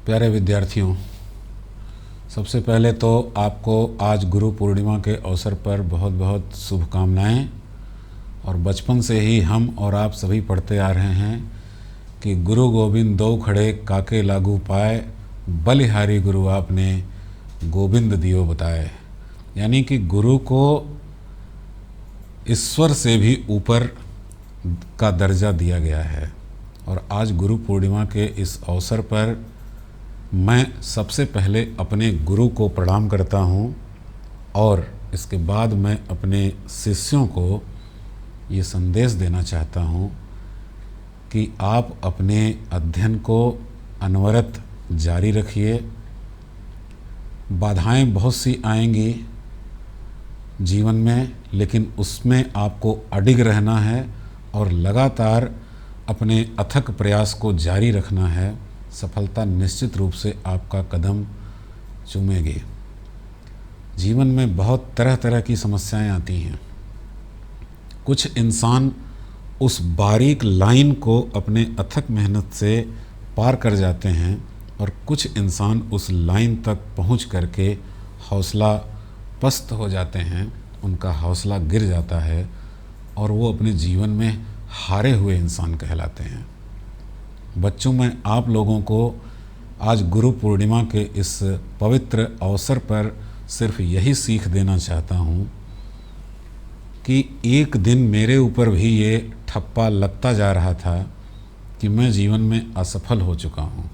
प्यारे विद्यार्थियों, सबसे पहले तो आपको आज गुरु पूर्णिमा के अवसर पर बहुत बहुत शुभकामनाएं। और बचपन से ही हम और आप सभी पढ़ते आ रहे हैं कि गुरु गोविंद दो खड़े काके लागू पाए, बलिहारी गुरु आपने गोविंद दियो बताए। यानी कि गुरु को ईश्वर से भी ऊपर का दर्जा दिया गया है। और आज गुरु पूर्णिमा के इस अवसर पर मैं सबसे पहले अपने गुरु को प्रणाम करता हूँ और इसके बाद मैं अपने शिष्यों को ये संदेश देना चाहता हूँ कि आप अपने अध्ययन को अनवरत जारी रखिए। बाधाएं बहुत सी आएंगी जीवन में, लेकिन उसमें आपको अडिग रहना है और लगातार अपने अथक प्रयास को जारी रखना है। सफलता निश्चित रूप से आपका कदम चूमेगी। जीवन में बहुत तरह तरह की समस्याएं आती हैं। कुछ इंसान उस बारीक लाइन को अपने अथक मेहनत से पार कर जाते हैं और कुछ इंसान उस लाइन तक पहुंच करके हौसला पस्त हो जाते हैं, उनका हौसला गिर जाता है और वो अपने जीवन में हारे हुए इंसान कहलाते हैं। बच्चों, मैं आप लोगों को आज गुरु पूर्णिमा के इस पवित्र अवसर पर सिर्फ यही सीख देना चाहता हूँ कि एक दिन मेरे ऊपर भी ये ठप्पा लगता जा रहा था कि मैं जीवन में असफल हो चुका हूँ,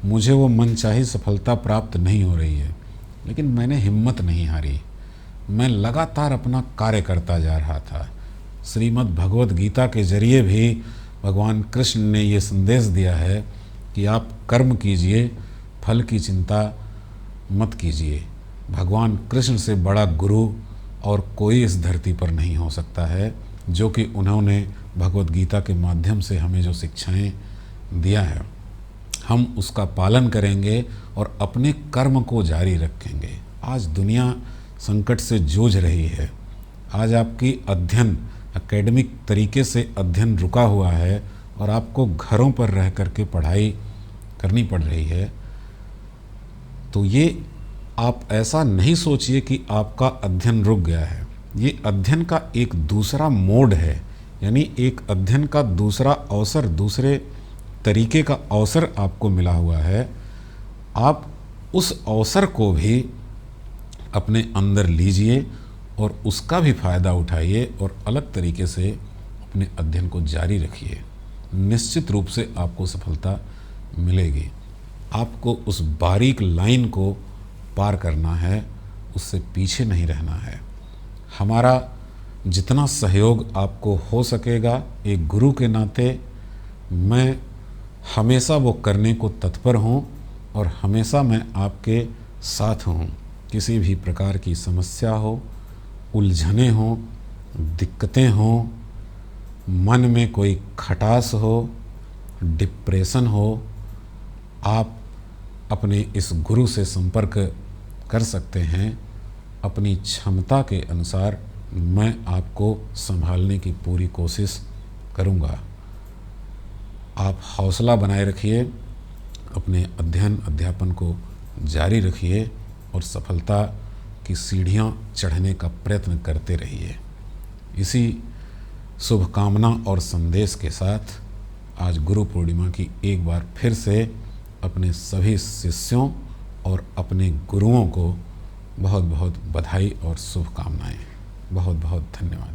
मुझे वो मनचाही सफलता प्राप्त नहीं हो रही है, लेकिन मैंने हिम्मत नहीं हारी। मैं लगातार अपना कार्य करता जा रहा था। श्रीमद् भगवद गीता के जरिए भी भगवान कृष्ण ने ये संदेश दिया है कि आप कर्म कीजिए, फल की चिंता मत कीजिए। भगवान कृष्ण से बड़ा गुरु और कोई इस धरती पर नहीं हो सकता है, जो कि उन्होंने भगवद गीता के माध्यम से हमें जो शिक्षाएं दिया है, हम उसका पालन करेंगे और अपने कर्म को जारी रखेंगे। आज दुनिया संकट से जूझ रही है। आज आपकी अध्ययन एकेडमिक तरीके से अध्ययन रुका हुआ है और आपको घरों पर रह करके पढ़ाई करनी पड़ रही है। तो ये आप ऐसा नहीं सोचिए कि आपका अध्ययन रुक गया है। ये अध्ययन का एक दूसरा मोड है, यानी एक अध्ययन का दूसरा अवसर, दूसरे तरीके का अवसर आपको मिला हुआ है। आप उस अवसर को भी अपने अंदर लीजिए और उसका भी फ़ायदा उठाइए और अलग तरीके से अपने अध्ययन को जारी रखिए। निश्चित रूप से आपको सफलता मिलेगी। आपको उस बारीक लाइन को पार करना है, उससे पीछे नहीं रहना है। हमारा जितना सहयोग आपको हो सकेगा एक गुरु के नाते, मैं हमेशा वो करने को तत्पर हूँ और हमेशा मैं आपके साथ हूँ। किसी भी प्रकार की समस्या हो, उलझने हों, दिक्कतें हों, मन में कोई खटास हो, डिप्रेशन हो, आप अपने इस गुरु से संपर्क कर सकते हैं। अपनी क्षमता के अनुसार मैं आपको संभालने की पूरी कोशिश करूँगा। आप हौसला बनाए रखिए, अपने अध्ययन अध्यापन को जारी रखिए और सफलता की सीढ़ियाँ चढ़ने का प्रयत्न करते रहिए। इसी शुभकामना और संदेश के साथ आज गुरु पूर्णिमा की एक बार फिर से अपने सभी शिष्यों और अपने गुरुओं को बहुत बहुत बधाई और शुभकामनाएं। बहुत बहुत धन्यवाद।